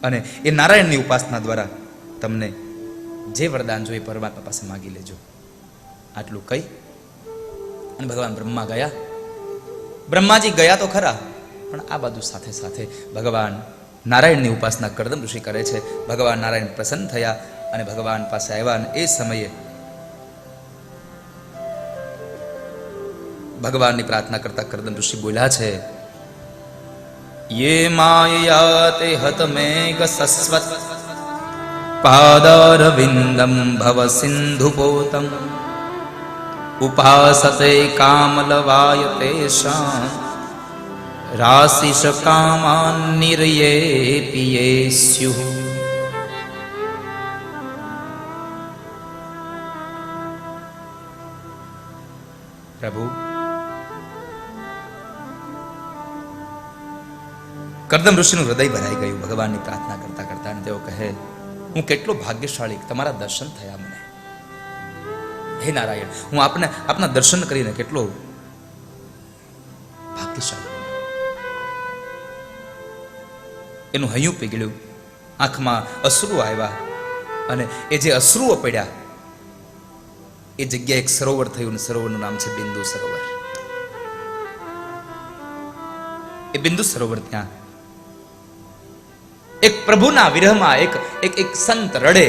અને એ નારાયણની ઉપાસના દ્વારા તમને જે વરદાન જોઈએ પરમાત્મા પાસે માગી લેજો. આટલું કહી અને ભગવાન બ્રહ્મા ગયા. બ્રહ્માજી ગયા તો ખરા, પણ આ બાજુ સાથે સાથે ભગવાન નારાયણની ઉપાસના કરદમ ઋષિ કરે છે. ભગવાન નારાયણ પ્રસન્ન થયા અને ભગવાન પાસે આવ્યા. અને એ સમયે ભગવાનની પ્રાર્થના કરતા કરદમ ઋષિ બોલ્યા છે, યે માયયાતે હતમેઘ સસ્વત પાદારવિંદમ ભવ સિંધુપોતમ ઉપાસતે કામલવાય તેષાં રાશિષ કામાન નિર્યે પિયેસ્યુઃ. પ્રભુ, કરદમ ઋષિનું હૃદય ભરાઈ ગયું ભગવાનની પ્રાર્થના કરતા કરતા. અને તેઓ કહે, હું કેટલો ભાગ્યશાળી, તમારા દર્શન થયા મને. હે નારાયણ, હું આપના દર્શન કરીને કેટલો ભાગ્યશાળી. એનું હૈયું પીગળ્યું, આંખમાં અશ્રુ આવ્યા. અને એ જે અશ્રુઓ પડ્યા એ જગ્યાએ એક સરોવર થયું. અને સરોવરનું નામ છે બિંદુ સરોવર. એ બિંદુ સરોવર ત્યાં એક પ્રભુના વિરહમાં એક સંત રડે.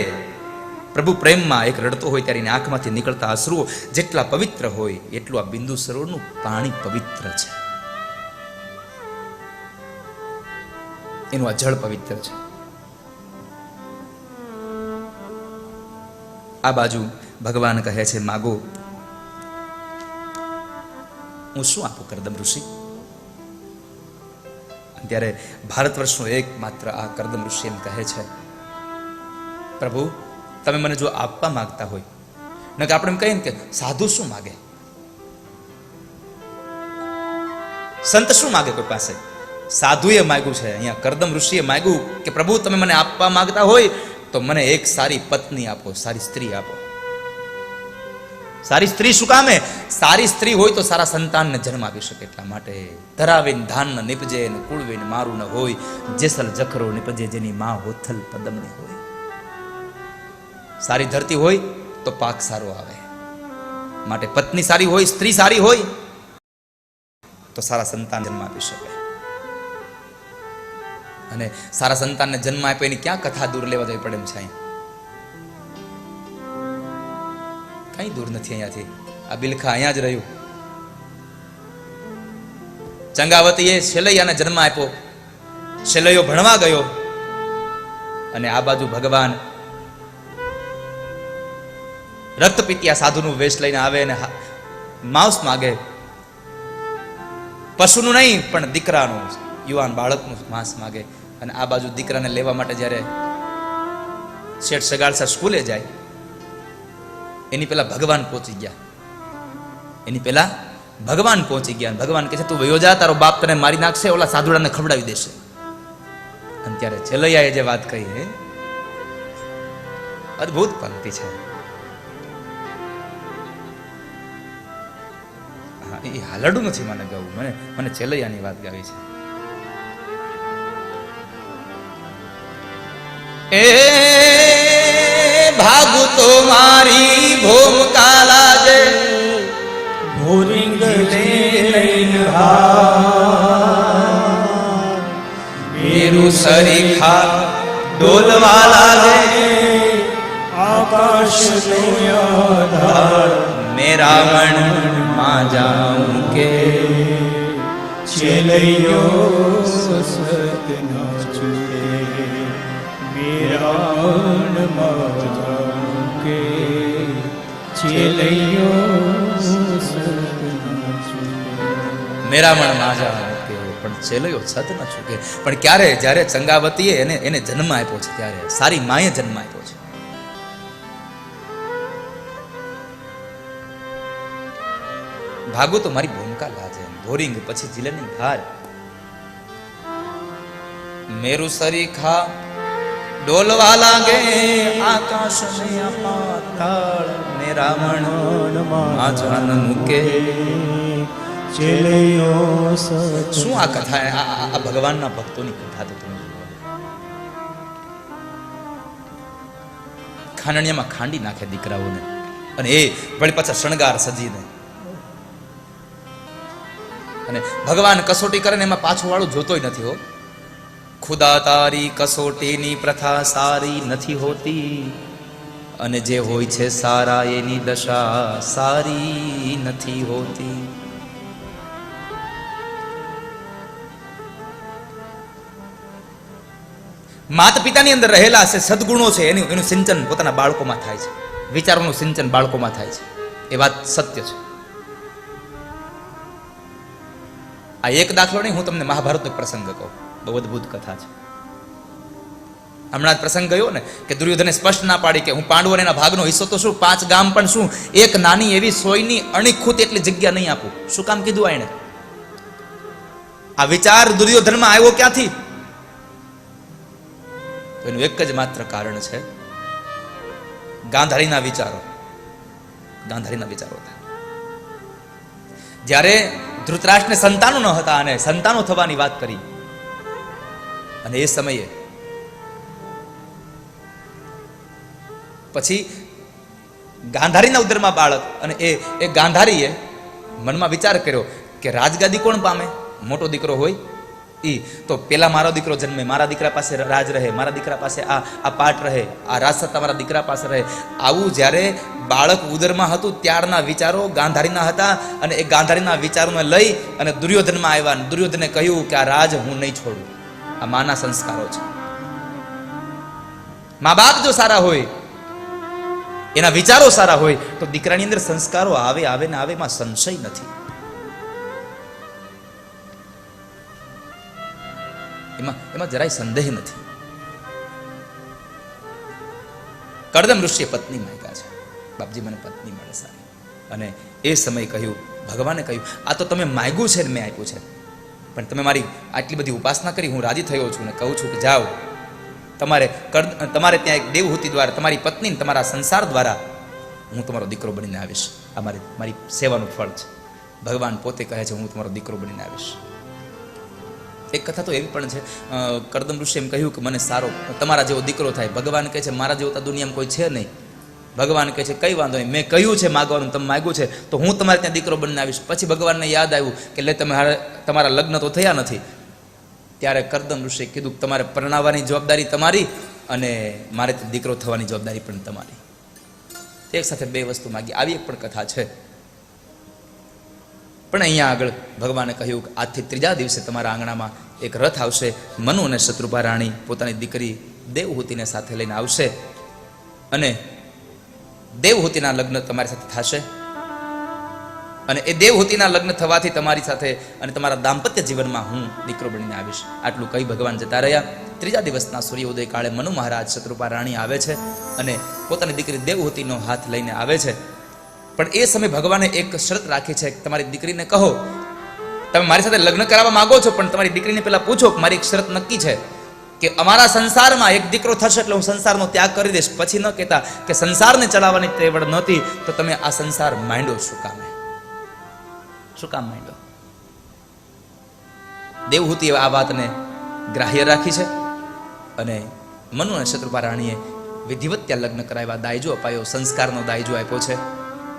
પ્રભુ પ્રેમમાં એક રડતો હોય ત્યારે એની આંખમાંથી નીકળતા અશ્રુઓ જેટલા પવિત્ર હોય એટલું આ બિંદુ સરોવરનું પાણી પવિત્ર છે. એનું આ જળ પવિત્ર છે. આ બાજુ ભગવાન કહે છે, માગો. હું શું આપું કરદમ ઋષિ? ત્યારે ભારત વર્ષનો એક માત્ર આ કરદમ ઋષિ એમ કહે છે, પ્રભુ તમે મને જો આપવા માંગતા હોય, ને કે આપણે એમ કહીએ ને કે સાધુ શું માગે, સંત શું માગે કોઈ પાસે? સાધુએ માગ્યું છે, અહીંયા કરદમ ઋષિએ માગ્યું કે પ્રભુ તમે મને આપવા માંગતા હોય તો મને એક સારી પત્ની આપો, સારી સ્ત્રી આપો. સારી સ્ત્રી શું કામે? સારી સ્ત્રી હોય તો સારા સંતાનને જન્મ આપી શકે. એટલા માટે ધરાવીને ધાન ન નીપજે ને કુળવીને મારું ન હોય, જેસલ જખરો નીપજે જેની માં હોથલ પદમની હોય. સારી ધરતી હોય તો પાક સારો આવે. માટે પત્ની સારી હોય, સ્ત્રી સારી હોય તો સારા સંતાન જન્મ આપી શકે. અને સારા સંતાનને જન્મ આપે એની ક્યાં કથા દૂર લેવા જવી પડે એમ છે? કઈ દૂર નથી અહીંયાથી. આ બિલખા અહીંયા જ રહ્યું. ચંગાવતીએ શેલૈયાને જન્મ આપ્યો. શેલૈયો ભણવા ગયો અને આ બાજુ ભગવાન રક્તપિતિયા સાધુનું વેશ લઈને આવે અને માંસ માગે. પશુનું નહીં પણ દીકરાનું, યુવાન બાળકનું માંસ માગે. અને આ બાજુ દીકરાને લેવા માટે જ્યારે શેઠ સગાડસર સ્કૂલે જાય એની પેલા ભગવાન પહોંચી ગયા. ભગવાન કહે છે તું વયો જા, તારો બાપ તને મારી નાખશે, ઓલા સાધુડાને ખવડાવી દેશે. અને ત્યારે છેલ્લૈયાએ જે વાત કહી હે અદ્ભુત પંક્તિ છે. હા, એ હાલડું નથી મને ગાવું, મને છેલ્લૈયાની વાત ગાવી છે. એ ભાગુ તો મારી ભૂમકા લાજે, ભોરિંગ લઈને મેરું સરીખા ડોલવા લાગે, આકાશ આધાર મેરા મન માં જાઉં કે છેલૈયો સત ન છૂટે, મેરા મન માં જાઉં કે છેલૈયો મેરા મન માં જાઉં કે, પણ છેલ્લો સત ન છૂટે. પણ ક્યારે? જ્યારે ચંગાવતીએ એને જન્મ આપ્યો છે, ત્યારે સારી માએ જન્મ આપ્યો છે. ભાગો તો મારી ભૂમિકા લાજે, ભોરિંગ પછી જીલની ધાર, મેરું સરીખા ડોલવા લાગે, આકાશ ને પાતાળ મેરા મન માં જાન મૂકે. શું આ કથા? આ ભગવાનના ભક્તોની કથા તો તમે જુઓ. ખાંડણીયામાં ખાંડી નાખે દીકરાઓને, અને એ વળી પાછા શણગાર સજીને. અને ભગવાન કસોટી કરે ને એમાં પાછું વાળું જોતોય નથી હો. ખુદા તારી કસોટીની પ્રથા સારી નથી હોતી, અને જે હોય છે સારા એની દશા સારી નથી હોતી. માતા પિતાની અંદર રહેલા છે સદગુણો છે, એનું સિંચન પોતાના બાળકોમાં થાય છે, વિચારોનું સિંચન બાળકોમાં થાય છે. એ વાત સત્ય છે. આ એક દાખલો નહીં, હું તમને મહાભારતનો પ્રસંગ કહું, બહુ અદભુત કથા છે. હમણાં જ પ્રસંગ ગયો ને કે દુર્યોધને સ્પષ્ટ ના પાડી કે હું પાંડવોને એના ભાગનો હિસ્સો તો શું, 5 ગામ પણ શું, એક નાની એવી સોયની અણીખૂત એટલી જગ્યા નહીં આપું. શું કામ કીધું એણે? આ વિચાર દુર્યોધનમાં આવ્યો ક્યાંથી? તો એનું એક જ માત્ર કારણ છે, ગાંધારીના વિચારો. ગાંધારીના વિચારો હતા. જ્યારે ધૃતરાષ્ટ્રને સંતાનો ન હતા અને સંતાનો થવાની વાત કરી, અને એ સમયે પછી ગાંધારીના ઉદરમાં બાળક, અને એ ગાંધારીએ મનમાં વિચાર કર્યો કે રાજગાદી કોણ પામે? મોટો દીકરો હોય ઈ. તો પેલા મારો દીકરો જન્મે, મારા દીકરા પાસે રાજ રહે, મારા દીકરા પાસે આ પાઠ રહે, આ રાજસત્તા મારા દીકરા પાસે રહે. આવું જ્યારે બાળક ઉદરમાં હતું ત્યારના વિચારો ગાંધારીના હતા, અને એ ગાંધારીના વિચારોને લઈ અને દુર્યોધનમાં આવ્યા. દુર્યોધને કહ્યું કે આ રાજ હું નહીં છોડું. આ માના સંસ્કારો છે. મા બાપ જો સારા હોય, એના વિચારો સારા હોય, તો દીકરાની અંદર સંસ્કારો આવે ને આવે, એમાં સંશય નથી. એમાં જરાય સંદેહ નથી. કરદમ ઋષિએ પત્ની માંગ્યા છે, બાપજી મને પત્ની મળે સારી. અને એ સમયે કહ્યું, ભગવાને કહ્યું, આ તો તમે માંગ્યું છે ને મેં આપ્યું છે, પણ તમે મારી આટલી બધી ઉપાસના કરી, હું રાજી થયો છું ને કહું છું કે જાઓ, તમારે ત્યાં એક દેવહૂતિ દ્વારા તમારી પત્ની તમારા સંસાર દ્વારા હું તમારો દીકરો બનીને આવીશ. આ મારી સેવાનું ફળ છે. ભગવાન પોતે કહે છે હું તમારો દીકરો બનીને આવીશ. એક કથા તો એવી પણ છે, કરદમ ઋષિ એમ કહ્યું કે મને સારો તમારા જેવો દીકરો થાય. ભગવાન કહે છે મારા જેવો તો દુનિયામાં કોઈ છે નહીં. ભગવાન કહે છે કઈ વાંધો નહીં, મેં કહ્યું છે માગવાનું, તમે માગ્યું છે તો હું તમારે ત્યાં દીકરો બનીને આવીશ. પછી ભગવાનને યાદ આવ્યું કે લે તમારા લગ્ન તો થયા નથી. ત્યારે કરદમ ઋષિએ કીધું તમારે પરણાવવાની જવાબદારી તમારી, અને મારે દીકરો થવાની જવાબદારી પણ તમારી. એક સાથે 2 વસ્તુ માગી. આવી એક પણ કથા છે. પણ અહીંયા આગળ ભગવાને કહ્યું કે આજથી 3જા દિવસે તમારા આંગણામાં એક રથ આવશે. મનુ અને શત્રુપા રાણી પોતાની દીકરી દેવહૂતિને સાથે લઈને આવશે, અને દેવહૂતિના લગ્ન તમારી સાથે થશે. અને એ દેવહૂતિના લગ્ન થવાથી તમારી સાથે અને તમારા દાંપત્ય જીવનમાં હું દીકરો બનીને આવીશ. આટલું કહી ભગવાન જતા રહ્યા. 3જા દિવસના સૂર્યોદય કાળે મનુ મહારાજ શત્રુપા રાણી આવે છે, અને પોતાની દીકરી દેવહૂતિનો હાથ લઈને આવે છે. પણ એ સમયે ભગવાને એક શરત રાખી છે, તમારી દીકરીને કહો તમે મારી સાથે લગ્ન કરાવવા માંગો છો, પણ તમારી દીકરીને પહેલા પૂછો કે મારી એક શરત નક્કી છે કે અમારા સંસારમાં એક દીકરો થશે એટલે હું સંસારનો ત્યાગ કરી દઈશ. પછી ન કહેતા કે સંસારને ચલાવવાની ત્રેવડ નહોતી તો તમે આ સંસાર માંડ્યો શું કામે? શું કામ માંડ્યો? દેવહૂતિ આ વાતને ગ્રાહ્ય રાખી છે, અને મનુ અને શત્રુપા રાણીએ વિધિવત ત્યાં લગ્ન કરાવ્યા. દાયજો અપાયો, સંસ્કારનો દાયજો આપ્યો છે.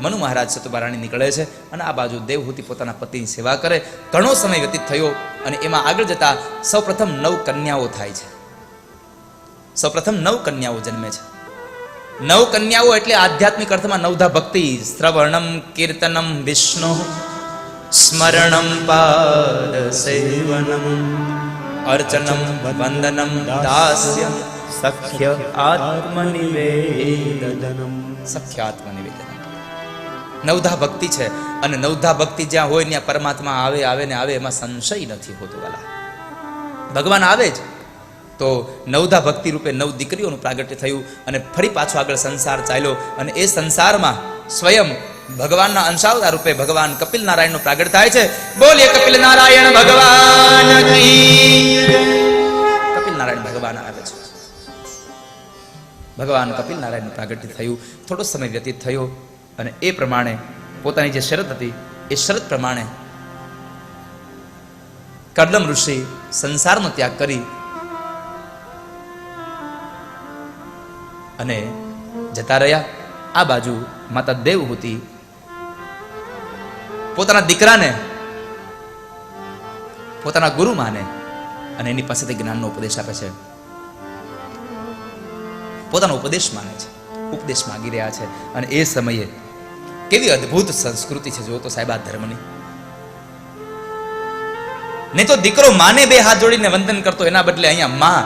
મનુ મહારાજ શત્રુપા રાણી નીકળે છે, અને આ બાજુ દેવહૂતિ પોતાના પતિની સેવા કરે. ઘણો સમય વ્યતીત થયો, અને એમાં આગળ જતા સૌપ્રથમ 9 કન્યાઓ થાય છે. સૌપ્રથમ 9 કન્યાઓ જન્મે છે. 9 કન્યાઓ એટલે આધ્યાત્મિક અર્થમાં 9ધા ભક્તિ. શ્રવણમ કીર્તનમ વિષ્ણુ સ્મરણમ પાદ સેવનમ અર્ચનમ વંદનમ દાસ્યમ સખ્ય આત્મનિવેદનમ. સખ્ય આત્મનિવેદન 9ધા ભક્તિ છે, અને 9ધા ભક્તિ જ્યાં હોય ત્યાં પરમાત્મા આવે ને આવે, એમાં સંશય નથી હોતો વાલા. ભગવાન આવે જ તો 9ધા ભક્તિ રૂપે 9 દીકરીઓનું પ્રાગટ્ય થયું, અને ફરી પાછો આગળ સંસાર ચાલ્યો. અને એ સંસારમાં સ્વયં ભગવાનના અંશાવતાર રૂપે ભગવાન કપિલ નારાયણનું પ્રાગટ્ય થાય છે. બોલીએ કપિલ નારાયણ ભગવાન કી. કપિલ નારાયણ ભગવાન આવે છે. ભગવાન કપિલ નારાયણનું પ્રાગટ્ય થયું. થોડો સમય વ્યતીત થયો, અને એ પ્રમાણે પોતાની જે શરત હતી એ શરત પ્રમાણે કરદમ ઋષિ સંસારનો ત્યાગ કરી અને જતા રહ્યા. આ બાજુ માતા દેવહૂતિ પોતાના દીકરાને, પોતાના ગુરુ માને અને એની પાસેથી જ્ઞાનનો ઉપદેશ આપે છે. પોતાનો ઉપદેશ માને છે, ઉપદેશ માંગી રહ્યા છે. અને એ સમયે કેવી અદ્ભુત સંસ્કૃતિ છે જો તો સાહેબ આ ધર્મની. નહીં તો દીકરો માને બે હાથ જોડીને વંદન કરતો, એના બદલે અહીંયા માં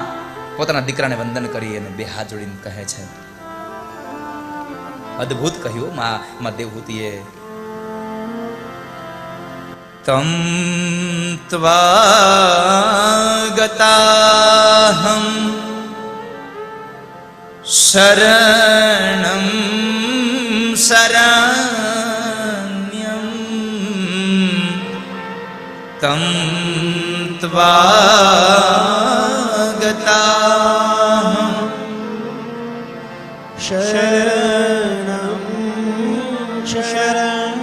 પોતાના દીકરાને વંદન કરી અને બે હાથ જોડીને કહે છે. અદ્ભુત કહ્યું માં દેવહૂતિએ. તમ ત્વાગતાહમ શરણમ શરણ્યમ તમ ત્વાગતાહમ શરણમ શરણ્યમ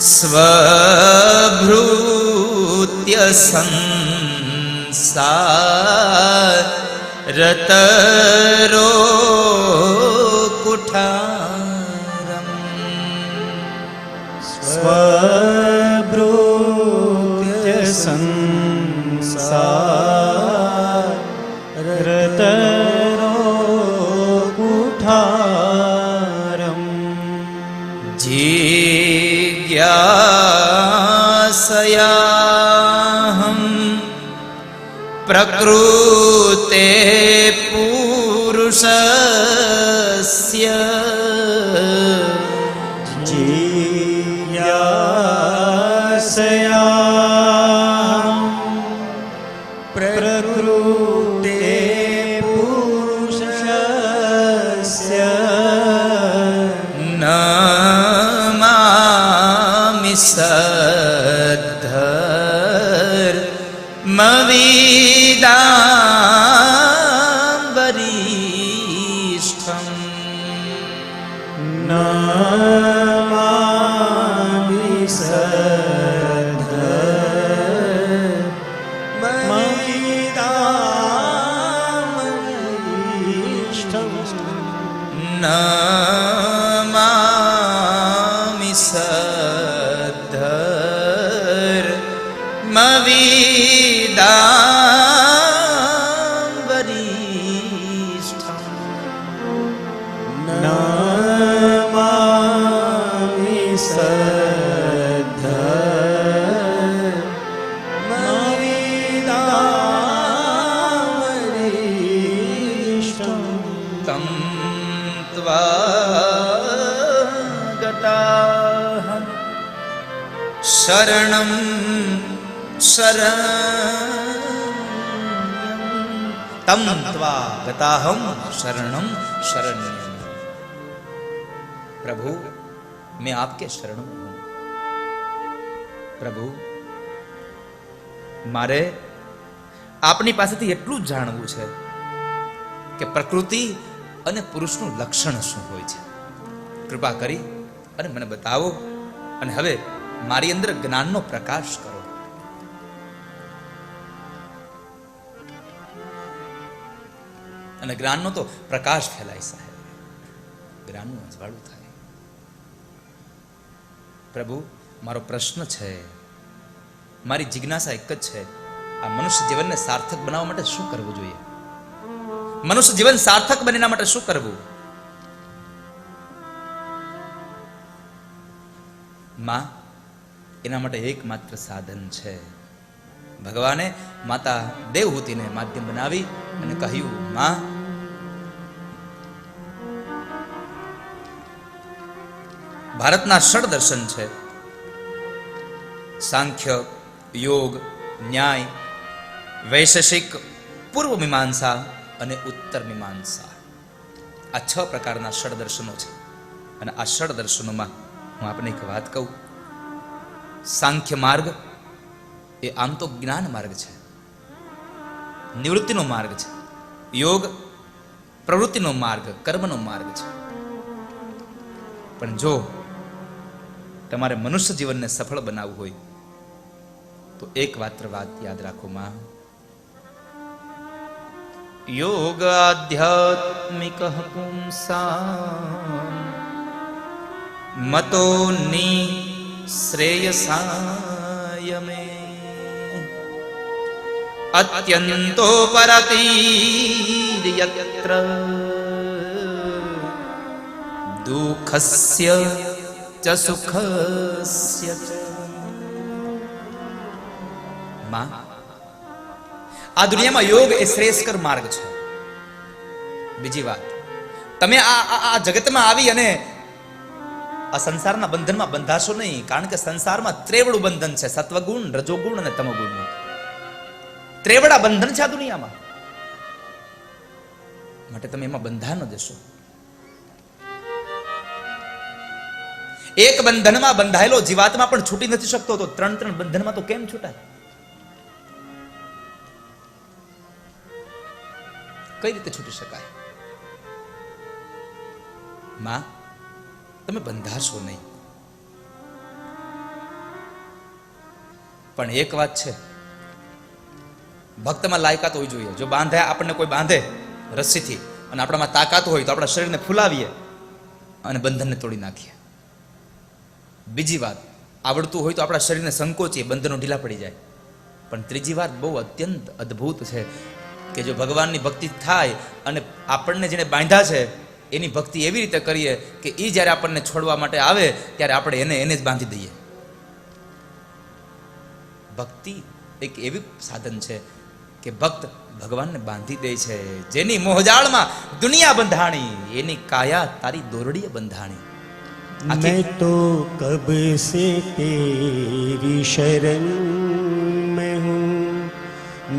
સ્વભૃત્ય સંસારતરો કુઠારમ સ્વભૃત્ય સંસારતરો કુઠારમ जिज्ञासयाहं प्रकृते पुरुषस्य जिज्ञासयाहं प्रकृते पुरुषस्य नमामि सद्धर्मविदाम्बरीष्ठम् नमामि सद्धर्मविदाम्बरीष्ठम् नमामि सद्धर्मविदाम्बरीष्ठम् नमामि सद्धर्मविदाम्बरीष्ठम् तं त्वागताहं शरणं शरण्यं तं त्वागताहं शरणं शरण्यं. प्रभु मैं आपके शरण में हूं. પ્રભુ મારે આપની પાસેથી એટલું જ જાણવું છે કે પ્રકૃતિ અને પુરુષનું લક્ષણ શું હોય છે. કૃપા કરી અને મને બતાવો અને હવે મારી અંદર જ્ઞાનનો પ્રકાશ કરો. અને જ્ઞાનનો તો પ્રકાશ ફેલાય સાહેબ, જ્ઞાનનું અજવાળું થાય. પ્રભુ મારો પ્રશ્ન છે, મારી જિજ્ઞાસા એક જ છે, આ મનુષ્ય જીવનને સાર્થક બનાવવા માટે શું કરવું જોઈએ? મનુષ્ય જીવન સાર્થક બને એના માટે શું કરવું? માં એના માટે એકમાત્ર સાધન છે. ભગવાને માતા દેવહૂતિને માધ્યમ બનાવી અને કહ્યું, માં ભારતના ષડ દર્શન છે, સાંખ્ય, યોગ, ન્યાય, વૈશેષિક, પૂર્વ મીમાંસા અને ઉત્તર મીમાંસા. આ 6 પ્રકારના ષડ દર્શનો છે. અને આ ષડ દર્શનોમાં હું આપને એક વાત કહું. સાંખ્ય માર્ગ એ આમ તો જ્ઞાન માર્ગ છે, નિવૃત્તિનો માર્ગ છે. યોગ પ્રવૃત્તિનો માર્ગ, કર્મનો માર્ગ છે. પણ જો તમારે મનુષ્ય જીવનને સફળ બનાવવું હોય તો એક માત્ર વાત યાદ રાખો માં, યોગાધ્યાત્મિક પુંસા મતો શ્રેયસાય મે અત્યંતો પરતીર્યત્ર દુઃખસ્ય ચ સુખસ્ય ચ. માં, આ દુનિયામાં યોગ એ શ્રેષ્ઠકર માર્ગ છે. બીજી વાત, તમે આ જગતમાં આવી અને આ સંસારના બંધનમાં બંધાશો નહીં, કારણ કે સંસારમાં ત્રેવડું બંધન છે, સત્વગુણ, રજોગુણ અને તમોગુણ. ત્રેવડા બંધન છે આ દુનિયામાં, માટે તમે એમાં બંધા ન જશો. એક બંધનમાં બંધાયેલો જીવાત્મા પણ છૂટી નથી શકતો, તો ત્રણ બંધનમાં તો કેમ છૂટાય? કઈ રીતે છૂટી શકાય? માં, તમે બંધાશો નહીં. પણ એક વાત છે, ભક્તમાં લાયકાત હોવી જોઈએ. જો બાંધે, આપણને કોઈ બાંધે રસ્સીથી અને આપણામાં તાકાત હોય તો આપણા શરીરને ફૂલાવીએ અને બંધનને તોડી નાખીએ. બીજી વાત, આવડતું હોય તો આપણા શરીરને સંકોચીએ, બંધનો ઢીલા પડી જાય. પણ ત્રીજી વાત બહુ અત્યંત અદ્ભુત છે કે જો ભગવાનની ભક્તિ થાય અને આપણને જેને બાંધ્યા છે એની ભક્તિ એવી રીતે કરીએ કે એ જ્યારે આપણને છોડવા માટે આવે ત્યારે આપણે એને જ બાંધી દઈએ. ભક્તિ એક એવી સાધન છે કે ભક્ત ભગવાનને બાંધી દે છે. જેની મોહજાળમાં દુનિયા બંધાણી, એની કાયા તારી દોરડીએ બંધાણી. मैं तो कब से तेरी शरण में हूँ,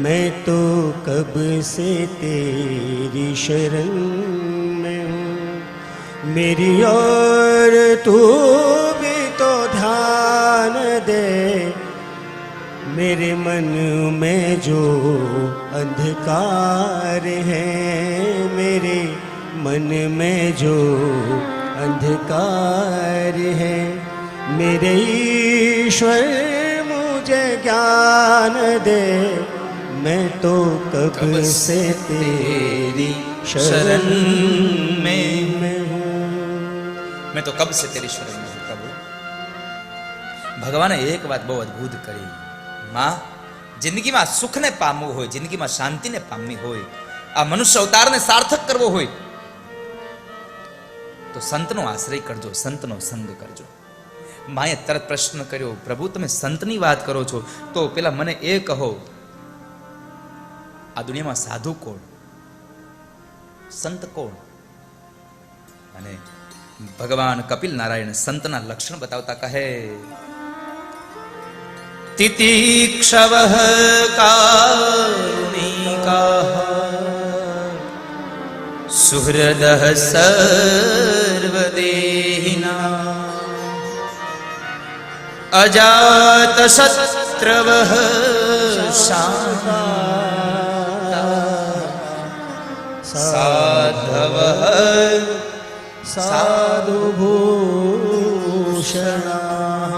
मैं तो कब से तेरी शरण में हूँ, मेरी और तू भी तो ध्यान दे, मेरे मन में जो अंधकार है, मेरे मन में जो अंधकार है, मेरे ईश्वर मुझे ज्ञान दे, मैं तो कब से तेरी शरण में हूँ. मैं तो कब से तेरी शरण में हूँ. प्रभु, ભગવાને એક વાત બહુ અદ્ભુત કરી. માં, જિંદગીમાં સુખને પામવું હોય, જિંદગીમાં શાંતિને પામવી હોય, આ મનુષ્ય અવતારને સાર્થક કરવો હોય તો સંતનો આશ્રય કરજો, સંતનો સંગ કરજો. માએ તરત પ્રશ્ન કર્યો, પ્રભુ તમે સંતની વાત કરો છો તો પેલા મને એ કહો, આ દુનિયામાં સાધુ કોણ, સંત કોણ? અને ભગવાન કપિલ નારાયણ સંતના લક્ષણ બતાવતા કહે, તિતિક્ષવઃ કારુણિકાઃ સુહૃદઃ સર્વદેહિનાં અજાતશત્રવઃ શાન્તાઃ સાધવઃ સાધુભૂષણાઃ.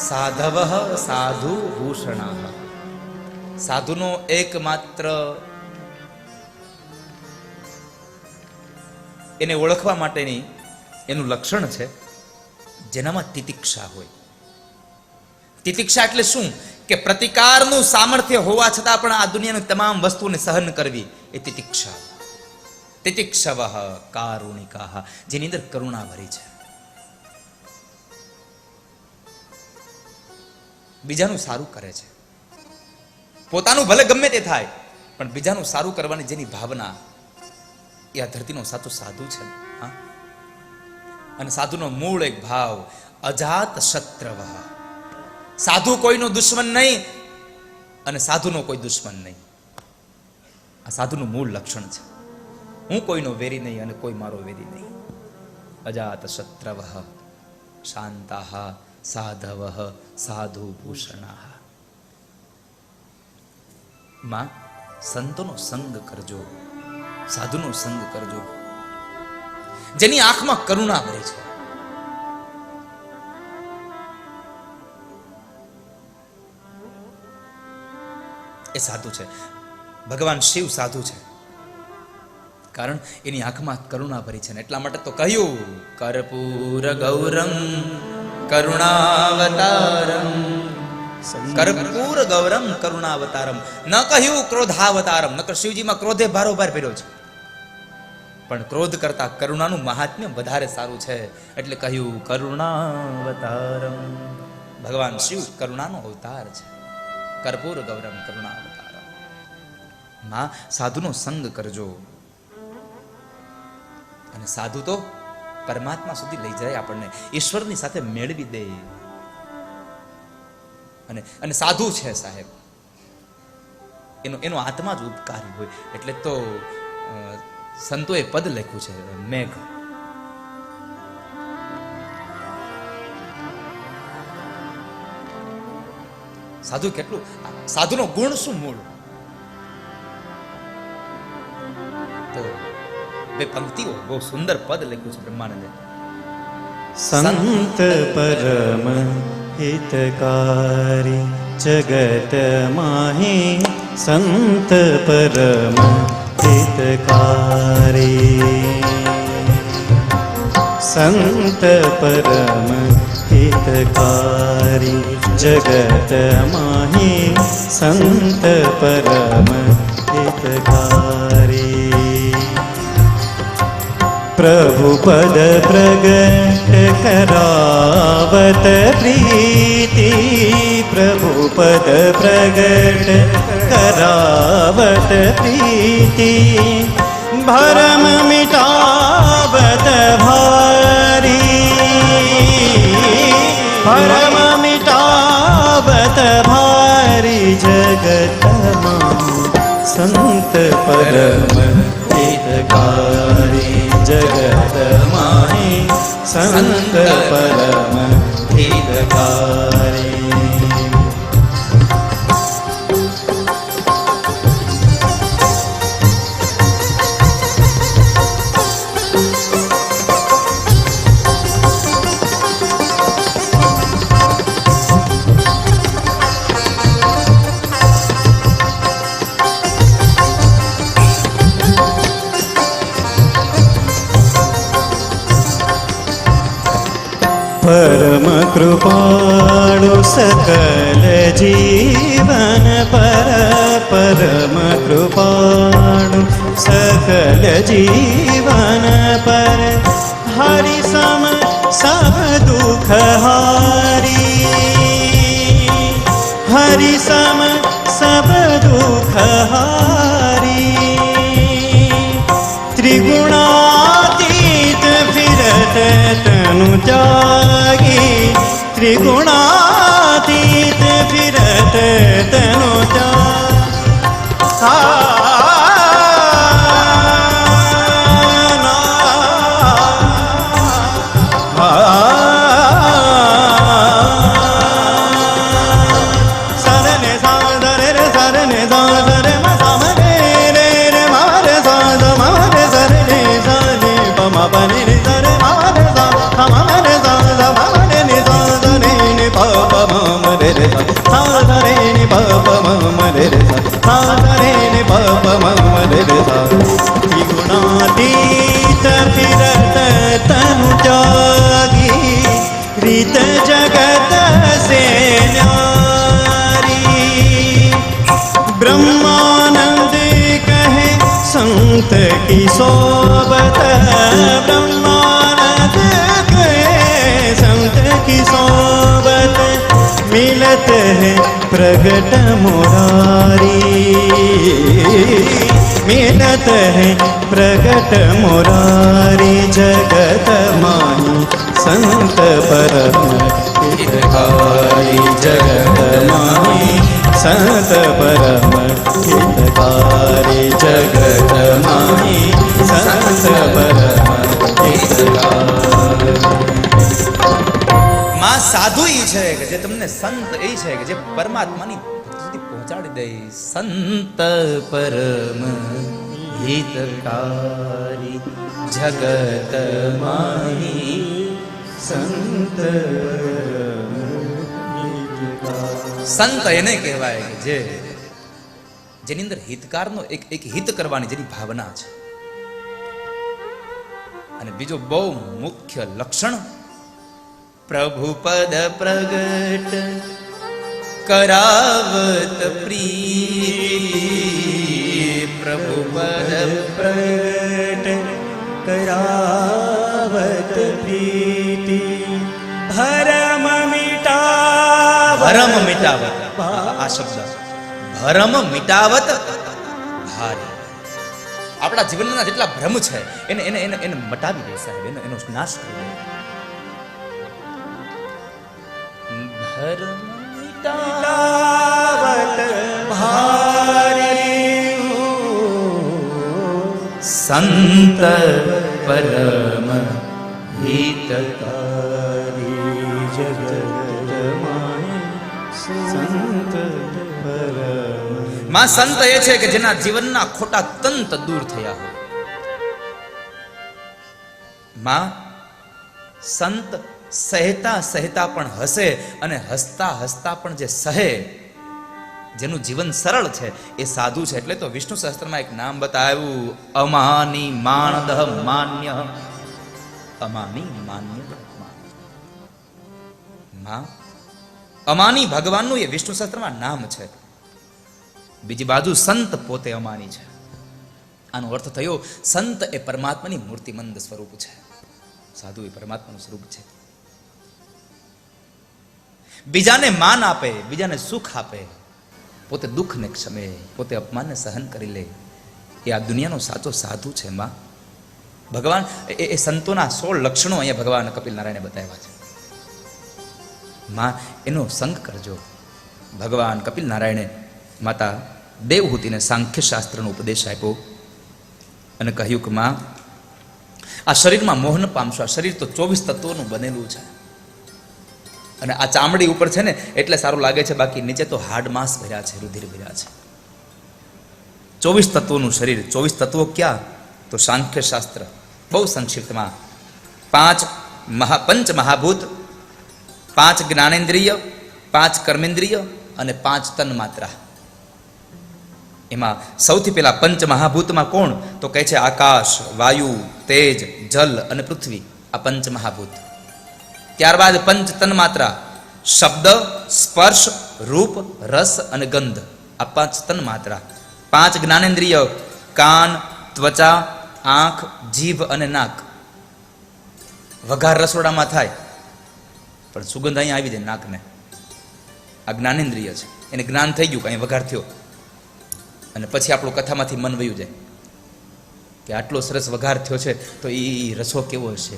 સાધવઃ સાધુભૂષણાઃ. સાધુનો એકમાત્ર એને ઓળખવા માટેની એનું લક્ષણ છે જેનામાં તિતિક્ષા હોય. તિતિક્ષા એટલે શું? કે પ્રતિકારનું સામર્થ્ય હોવા છતાં પણ આ દુનિયાની તમામ વસ્તુને સહન કરવી, એ તિતિક્ષા. તિતિક્ષવઃ કારુણિકાઃ, જેની અંદર કરુણા ભરી છે. બીજાનું સારું કરે છે, પોતાનું ભલે ગમે તે થાય પણ બીજાનું સારું કરવાની જેની ભાવના, એ આ ધરતીનો સાચો સાધુ છે. અને સાધુનો મૂળ એક ભાવ અજાત શત્રવઃ. સાધુ કોઈનો દુશ્મન નહીં અને સાધુનો કોઈ દુશ્મન નહીં. આ સાધુનું મૂળ લક્ષણ છે. હું કોઈનો વેરી નહીં અને કોઈ મારો વેરી નહીં. અજાત શત્રવઃ શાન્તાઃ સાધવઃ સાધુભૂષણાઃ. માં, સંતોનો સંગ કરજો, સાધુનો સંગ કરજો, જેની આંખમાં કરુણા ભરી છે. એ સાધુ છે. ભગવાન શિવ સાધુ છે, કારણ એની આંખમાં કરુણા ભરી છે ને એટલા માટે તો કહ્યું કર્પૂર ગૌરમ કરુણાવતારમ, કર્પૂર ગૌરમ કરુણાવતારમ. ન કહ્યું ક્રોધાવતારમ, નકર શિવજીમાં ક્રોધે ભારોભાર ભર્યો છે, પણ ક્રોધ કરતા કરુણાનું મહાત્મ્ય વધારે સારું છે એટલે કહ્યું કરુણાવતારમ. ભગવાન શિવ કરુણાનો અવતાર છે. કર્પૂર ગૌરમ કરુણાવતારમ. માં સાધુનો સંગ કરજો, અને સાધુ તો પરમાત્મા સુધી લઈ જાય, આપણને ઈશ્વરની સાથે મેળવી દે. અને સાધુ છે સાહેબ, એનો આત્મા જ ઉપકારી હોય. એટલે તો સંતોએ પદ લખ્યું છે, મેઘ. સાધુ કેટલું, સાધુનો ગુણ શું મૂળ, તો બે પંક્તિઓ બહુ સુંદર પદ લખ્યું છે બ્રહ્માનંદે. સંત પરમ હિતકારી જગત માહી, સંત પરમ હિતકારી, સંત પરમ હિતકારી જગત માહી, સંત પરમ હિતકારી. પ્રભુ પદ પ્રગટ કરાવત પ્રીતિ, પ્રભુ પદ પ્રગટ કરાવત પ્રીતિ, ભરમ મિટાવત ભારી, ભરમ મિટાવત ભારી જગતમાં સંત પરમ હિતકારી જગત માહી, સંત પરમ હિતકારી. પરમ કૃપાળુ સકલ જીવન પર, પરમ કૃપાળુ સકલ જીવન પર, હરિ સમ સબ દુઃખ હારી, હરિ સમ સબ દુઃખ હારી. ત્રિગુણાતીત ફિરત તનુ જાગી, ત્રિગુણાતીત ફિરત તનુ ત્રિગુણાતીત ફિરત તનુ જાગી, રીત જગત સે ન્યારી. બ્રહ્માનંદ કહે સંત કી સોબત, બ્રહ્માનંદ કહે સંત કી સોબત, मिलत है प्रगट मुरारी, मिलत है प्रगट मुरारी जगत माही, संत परम हितकारी जगत माही, संत परम हितकारी जगत माही, संत परम हितकारी. માં સાધુ ઈ છે કે જે તમને, સંત એ છે કે જે પરમાત્માની સુધી પહોંચાડી દે. સંત પરમ હિતકારી જગત માહી, સંત સંત એને કહેવાય કે જે જેની અંદર હિતકારનો એક હિત કરવાની જેની ભાવના છે. અને બીજો બહુ મુખ્ય લક્ષણ, પ્રભુ પદ પ્રગટ કરાવત પ્રીતિ, પ્રભુ પદ પ્રગટ કરાવત પ્રીતિ, ભરમ મિટાવત, ભરમ મિટાવત, આ શબ્દ ભરમ મિટાવત ભારે. આપણા જીવનના જેટલા ભ્રમ છે એને એને એને એને મટાવી દે સાહેબ, એનો નાશ કરી દે. ભરમ મિટાવત ભારે, સંત પરમ હિતકારી જગત માય સંત પરમ. માં સંત એ છે કે જેના જીવનના ખોટા તંત દૂર થયા હોય. માં સંત સહેતા સહેતા પણ હસે અને હસતા હસતા પણ જે સહે, જેનું જીવન સરળ છે એ સાધુ છે. એટલે તો વિષ્ણુ સહસ્ત્રમાં એક નામ બતાવ્યું, અમાની માણદહ માન્ય, અમાની માન્ય. માં અમાની ભગવાનનું એ વિષ્ણુ સહસ્ત્રમાં નામ છે. બીજી બાજુ સંત પોતે અમાની છે. આનો અર્થ થયો સંત એ પરમાત્માની મૂર્તિમંદ સ્વરૂપ છે, સાધુ એ પરમાત્માનું સ્વરૂપ છે. બીજાને માન આપે, બીજાને સુખ આપે, પોતે દુઃખને ક્ષમે, પોતે અપમાનને સહન કરી લે, એ આ દુનિયાનો સાચો સાધુ છે. માં ભગવાન એ સંતોના 16 લક્ષણો અહીંયા ભગવાન કપિલ નારાયણે બતાવ્યા છે. માં એનો સંગ કરજો. ભગવાન કપિલ નારાયણે માતા દેવહૂતિને સાંખ્ય શાસ્ત્રનો ઉપદેશ આપ્યો અને કહ્યું કે માં આ શરીરમાં મોહન પામશો. આ શરીર તો 24 તત્વોનું બનેલું છે અને આ ચામડી ઉપર છે ને એટલે સારું લાગે છે, બાકી નીચે તો હાડ માંસ ભર્યા છે, રુધિર ભર્યા છે. 24 તત્વોનું શરીર. 24 તત્વો ક્યાં? તો સાંખ્ય શાસ્ત્ર બહુ સંક્ષિપ્તમાં 5 મહાભૂત, 5 જ્ઞાનેન્દ્રિય, 5 કર્મેન્દ્રિય અને 5 તન માત્રા. એમાં સૌથી પહેલા પંચ મહાભૂતમાં કોણ? તો કહે છે આકાશ, વાયુ, તેજ, જલ અને પૃથ્વી. આ પંચ મહાભૂત. ત્યારબાદ પંચ તન માત્રા, શબ્દ, સ્પર્શ, રૂપ, રસ અને ગંધ. આ 5 તન માત્રા. 5 જ્ઞાનેન્દ્રિય, કાન, ત્વચા, આંખ, જીભ અને નાક. વઘાર રસોડામાં થાય પણ સુગંધ અહીંયા આવી જાય નાકને. આ જ્ઞાનેન્દ્રિય છે, એને જ્ઞાન થઈ ગયું કે અહીં વઘાર થયો, અને પછી આપણું કથામાંથી મન વયું જાય કે આટલો સરસ વઘાર થયો છે તો એ રસો કેવો હશે,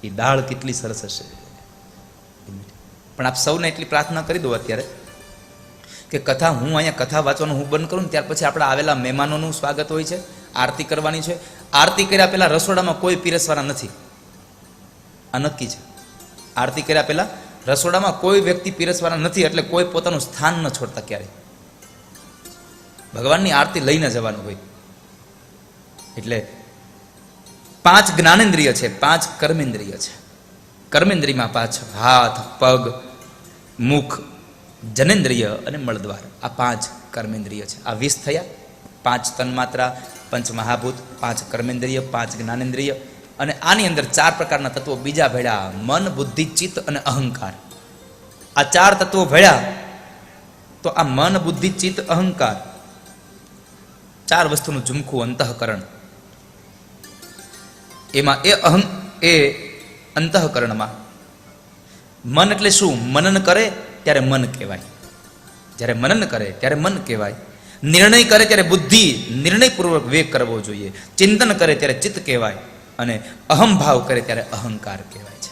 એ દાળ કેટલી સરસ હશે. પણ આપ સૌને એટલી પ્રાર્થના કરી દો અત્યારે કે કથા હું અહીંયા કથા વાંચવાનું હું બંધ કરું ને ત્યાર પછી આપણા આવેલા મહેમાનોનું સ્વાગત હોય છે, આરતી કરવાની છે. આરતી કર્યા પહેલા રસોડામાં કોઈ પીરસવાના નથી, આ નક્કી છે. આરતી કર્યા પહેલા રસોડામાં કોઈ વ્યક્તિ પીરસવાના નથી, એટલે કોઈ પોતાનું સ્થાન ન છોડતા ક્યારે. ભગવાનની આરતી લઈને જવાનું હોય. એટલે 5 જ્ઞાનેન્દ્રિય છે, 5 કર્મેન્દ્રિય છે. કર્મેન્દ્રિયમાં 5 હાથ, પગ, મુખ, જનેન્દ્રિય અને મળદ્વાર. આ 5 કર્મેન્દ્રિય છે. આ 20 થયા. 5 તન્માત્રા, પંચ મહાભૂત, 5 કર્મેન્દ્રિય, 5 જ્ઞાનેન્દ્રિય અને આની અંદર 4 પ્રકારના તત્વો બીજા ભેળ્યા, મન, બુદ્ધિ, ચિત્ત અને અહંકાર. આ 4 તત્વો ભેળ્યા તો આ મન, બુદ્ધિ, ચિત્ત, અહંકાર 4 વસ્તુનું ઝુમખું અંતઃકરણ. એમાં એ અંતઃકરણમાં મન એટલે શું? મનન કરે ત્યારે મન કહેવાય, જ્યારે મનન કરે ત્યારે મન કહેવાય. નિર્ણય કરે ત્યારે બુદ્ધિ નિર્ણયપૂર્વક વિવેક કરવો જોઈએ. ચિંતન કરે ત્યારે ચિત્ત કહેવાય અને અહંભાવ કરે ત્યારે અહંકાર કહેવાય છે.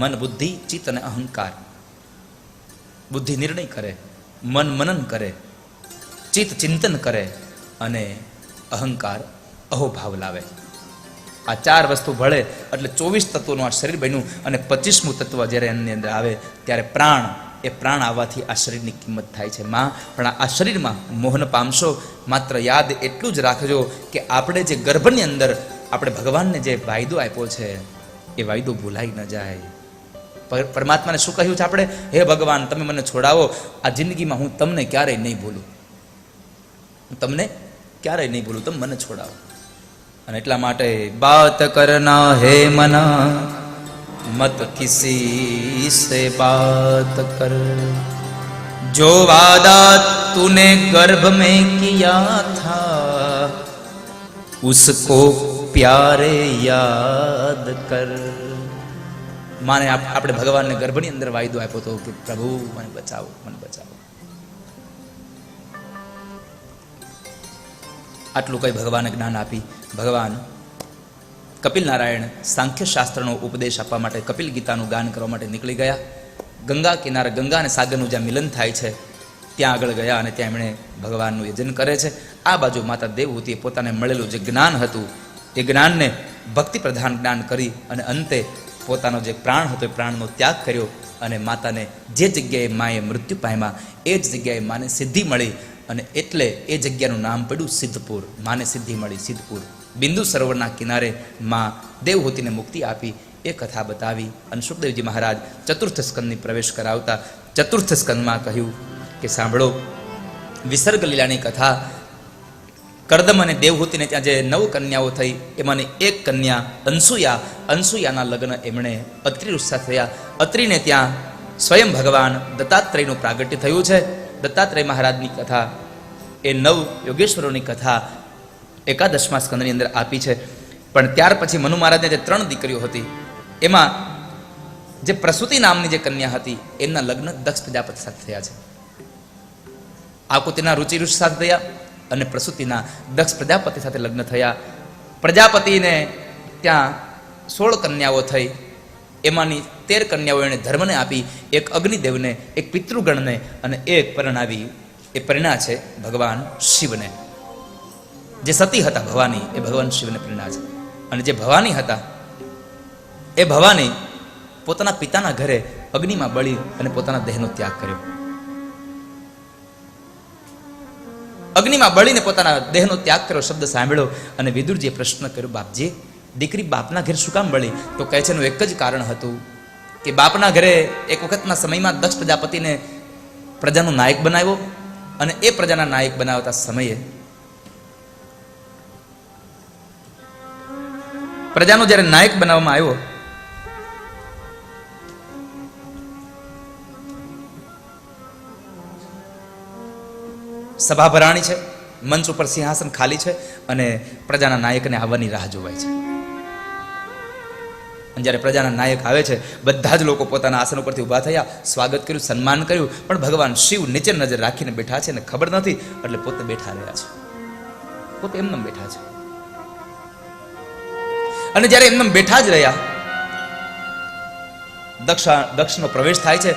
મન, બુદ્ધિ, ચિત્ત અને અહંકાર. બુદ્ધિ નિર્ણય કરે, મન મનન કરે, ચિત્ત ચિંતન કરે અને અહંકાર અહોભાવ લાવે. આ 4 વસ્તુ ભળે એટલે 24 તત્વોનું આ શરીર બન્યું અને 25મું તત્વ જ્યારે એની અંદર આવે ત્યારે પ્રાણ. એ પ્રાણ આવવાથી આ શરીરની કિંમત થાય છે. માં પણ આ શરીરમાં મોહન પામશો. માત્ર યાદ એટલું જ રાખજો કે આપણે જે ગર્ભની અંદર આપણે ભગવાનને જે વાયદો આપ્યો છે એ વાયદો ભૂલાઈ ન જાય. પરમાત્માને શું કહ્યું છે આપણે? હે ભગવાન, તમે મને છોડાવો, આ જિંદગીમાં હું તમને ક્યારેય નહીં ભૂલું. તમને ક્યારેય નહીં ભૂલું, તમે મને છોડાવો. અને એટલા માટે બાત કરના હે મના મત કિસી સે બાત કર, જો વાદા તૂને ગર્ભ में किया था उसको प्यारे याद कर. માને આપણે ભગવાનને ગર્ભની અંદર વાયદો આપ્યો હતો કે પ્રભુ મને બચાવો, મને બચાવો. આટલું કઈ ભગવાને જ્ઞાન આપી ભગવાન કપિલ નારાયણ સાંખ્ય શાસ્ત્રનો ઉપદેશ આપવા માટે કપિલ ગીતાનું ગાન કરવા માટે નીકળી ગયા. ગંગા કિનારે, ગંગા અને સાગરનું જ્યાં મિલન થાય છે ત્યાં આગળ ગયા અને ત્યાં એમણે ભગવાનનું યજન કરે છે. આ બાજુ માતા દેવહૂતિએ પોતાને મળેલું જે જ્ઞાન હતું એ જ્ઞાનને ભક્તિ પ્રધાન જ્ઞાન કરી અને અંતે પોતાનો જે પ્રાણ હતો એ પ્રાણનો ત્યાગ કર્યો અને માતાને જે જગ્યાએ માએ મૃત્યુ પામ્યા એ જ જગ્યાએ માને સિદ્ધિ મળી અને એટલે એ જગ્યાનું નામ પડ્યું સિદ્ધપુર. માને સિદ્ધિ મળી સિદ્ધપુર. બિંદુ સરોવરના કિનારે માં દેવહૂતિને મુક્તિ આપી એ કથા બતાવી અને સુખદેવજી મહારાજ ચતુર્થ સ્કંદની પ્રવેશ કરાવતા ચતુર્થ સ્કંદમાં કહ્યું કે સાંભળો, વિસર્ગ લીલાની કથા. કરદમ અને દેવહૂતિને ત્યાં જે 9 કન્યાઓ થઈ એમાંની એક કન્યા અનસુયા, અનસુયાના લગ્ન એમણે અત્રિ સાથે થયા. અત્રિને ત્યાં સ્વયં ભગવાન દત્તાત્રેયનું પ્રાગટ્ય થયું છે. દત્તાત્રેય મહારાજની કથા એ 9 યોગેશ્વરોની કથા 11મા સ્કંદની અંદર આપી છે. પણ ત્યાર પછી મનુ મહારાજને જે 3 દીકરીઓ હતી એમાં જે પ્રસૂતિ નામની જે કન્યા હતી એમના લગ્ન દક્ષ પ્રજાપતિ સાથે થયા છે. આકુતિના રુચિ સાથે થયા અને પ્રસૂતિના દક્ષ પ્રજાપતિ સાથે લગ્ન થયા. પ્રજાપતિને ત્યાં 16 કન્યાઓ થઈ. એમાંની 13 કન્યાઓ એણે ધર્મને આપી, એક અગ્નિદેવને, એક પિતૃગણને અને એક પરણાવી. એ પરિણા છે ભગવાન શિવને. જે સતી હતા ભવાની એ ભગવાન શિવને પરિણા છે. અને જે ભવાની હતા એ ભવાની પોતાના પિતાના ઘરે અગ્નિમાં બળી અને પોતાના દેહનો ત્યાગ કર્યો. અગ્નિમાં બળીને પોતાના દેહનો ત્યાગ કર્યો શબ્દ સાંભળ્યો અને વિદુરજીએ પ્રશ્ન કર્યો, બાપજી દીકરી બાપના ઘરે શું કામ બળી? તો કહે છે એનું એક જ કારણ હતું કે બાપના ઘરે એક વખતના સમયમાં દક્ષ પ્રજાપતિને પ્રજાનો નાયક બનાવ્યો અને એ પ્રજાના નાયક બનાવતા સમયે પ્રજાનો જ્યારે નાયક બનાવવામાં આવ્યો સભા ભરાણી છે, મંચ ઉપર સિંહાસન ખાલી છે અને પ્રજાના નાયકને આવવાની રાહ જોવાય છે. અને જ્યારે પ્રજાના નાયક આવે છે બધા જ લોકો પોતાના આસન ઉપરથી ઊભા થયા, સ્વાગત કર્યું, સન્માન કર્યું, પણ ભગવાન શિવ નીચે નજર રાખીને બેઠા છે અને ખબર નથી એટલે પોતે બેઠા રહ્યા છે. પોતે એમને બેઠા છે. અને જ્યારે એમને બેઠા જ રહ્યા દક્ષનો પ્રવેશ થાય છે.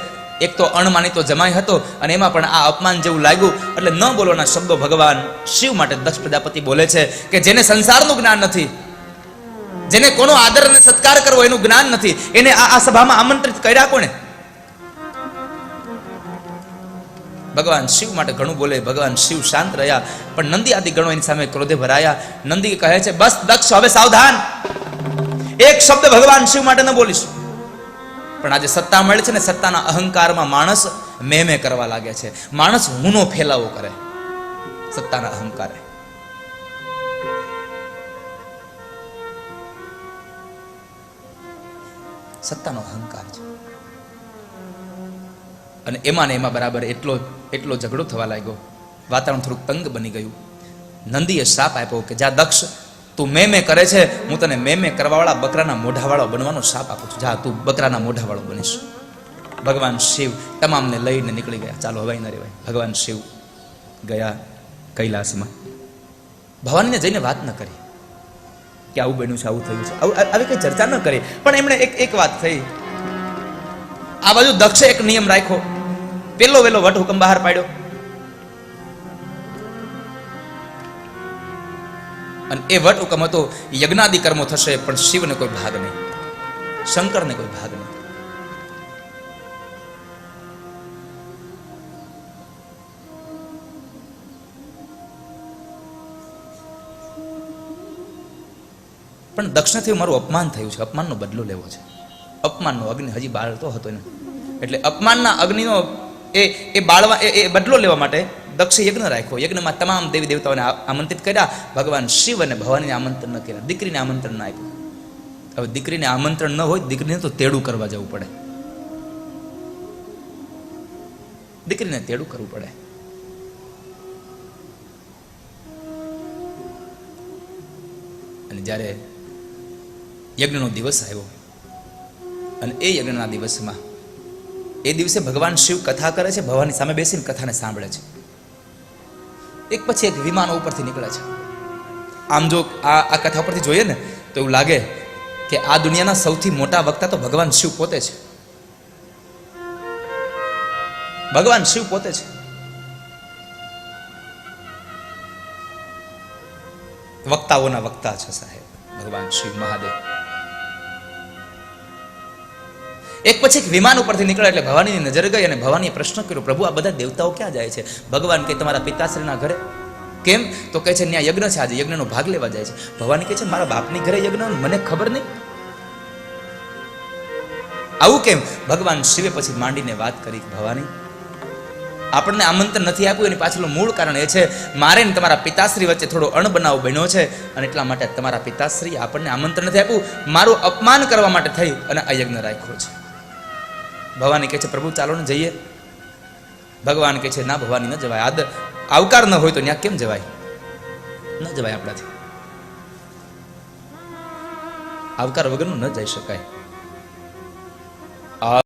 એક તો અણમાનીતો જમાઈ હતો અને એમાં પણ આ અપમાન જેવું લાગ્યું એટલે ન બોલવાના શબ્દો ભગવાન શિવ માટે દક્ષ પ્રજાપતિ બોલે છે કે જેને સંસારનું જ્ઞાન નથી, જેને કોનો આદર અને સત્કાર કરવો એનું જ્ઞાન નથી, એને આ સભામાં આમંત્રિત કર્યા કોણે? ભગવાન શિવ માટે ઘણું બોલે. ભગવાન શિવ શાંત રહ્યા પણ નંદી આદિ ગણો એની સામે ક્રોધે ભરાયા. નંદી કહે છે બસ દક્ષ હવે સાવધાન, એક શબ્દ ભગવાન શિવ માટે ન બોલીશ. પણ આજે સત્તા મળે છે ને સત્તાના અહંકારમાં માણસ મેં કરવા લાગે છે. માણસ હુંનો ફેલાવો કરે સત્તાના અહંકારે. સત્તાનો અહંકાર છે અને એમાં ને એમાં બરાબર એટલો ઝઘડો થવા લાગ્યો. વાતાવરણ થોડુંક તંગ બની ગયું. નંદીએ શાપ આપ્યો કે જા દક્ષ, તું મેં કરે છે, હું તને મેં કરવાવાળા બકરાના મોઢાવાળો બનવાનો શાપ આપું છું. જા તું બકરાના મોઢાવાળો બનીશ. ભગવાન શિવ તમામને લઈને નીકળી ગયા. ચાલો હવાઈ ન રેવાય. ભગવાન શિવ ગયા કૈલાસમાં. ભવાનીને જઈને વાત ન કરી કે આવું બન્યું છે, આવું થયું છે, આવી કઈ ચર્ચા ન કરી. પણ એમણે એક વાત થઈ. આ બાજુ દક્ષે એક નિયમ રાખ્યો, પેલો વેલો વટ હુકમ બહાર પાડ્યો અને એ વટ હુકમ હતો યજ્ઞાદિ કર્મો થશે પણ શિવને કોઈ ભાગ નહીં, શંકરને કોઈ ભાગ નહીં. પણ દક્ષિણથી મારું અપમાન થયું છે, અપમાનનો બદલો લેવો છે. અપમાનનો અગ્નિ હજી બાળતો હતો ને એટલે અપમાનના અગ્નિનો એ બાળવા એ બદલો લેવા માટે દક્ષે યજ્ઞ રાખ્યો. યજ્ઞમાં તમામ દેવી દેવતાઓને આમંત્રિત કર્યા. ભગવાન શિવ અને ભવાનીને આમંત્રણ ન કર્યા. દીકરીને આમંત્રણ ના આપ્યું. હવે દીકરીને આમંત્રણ ન હોય, દીકરીને તો તેડું કરવા જવું પડે. દીકરીને તેડું કરવું પડે. અને જ્યારે યજ્ઞનો દિવસ આવ્યો અને એ યજ્ઞના દિવસમાં એ દિવસે ભગવાન શિવ કથા કરે છે, ભવાની સામે બેસીને કથાને સાંભળે છે. એક પછી એક વિમાનો ઉપરથી નીકળે છે. આમ જો આ કથા ઉપરથી જોઈએ ને તો એવું લાગે કે આ દુનિયાના સૌથી મોટા વક્તા તો ભગવાન શિવ પોતે છે. ભગવાન શિવ પોતે છે. વક્તાઓના વક્તા છે સાહેબ ભગવાન શિવ મહાદેવ. એક પછી એક વિમાન ઉપરથી નીકળે એટલે ભવાનીની નજર ગઈ અને ભવાનીએ પ્રશ્ન કર્યો, પ્રભુ આ બધા દેવતાઓ ક્યાં જાય છે? ભગવાન કે તમારા પિતાશ્રીના ઘરે. કેમ? તો કહે છે ત્યાં યજ્ઞ છે, આજે યજ્ઞનો ભાગ લેવા જાય છે. ભવાની કહે છે મારા બાપની ઘરે યજ્ઞ, મને ખબર નહીં. આવું કેમ? ભગવાન શિવે પછી માંડીને વાત કરી, ભવાની આપણને આમંત્રણ નથી આપ્યું એની પાછળનું મૂળ કારણ એ છે મારે ને તમારા પિતાશ્રી વચ્ચે થોડો અણબનાવ બન્યો છે અને એટલા માટે તમારા પિતાશ્રી આપણને આમંત્રણ નથી આપ્યું, મારું અપમાન કરવા માટે થઈ અને આ યજ્ઞ રાખ્યો છે. ભવાની કહે છે પ્રભુ ચાલો ને જઈએ. ભગવાન કહે છે ના ભવાની ન જવાય. આવકાર ન હોય તો ત્યાં કેમ જવાય? ન જવાય આપણાથી. આવકાર વગરનું ન જઈ શકાય.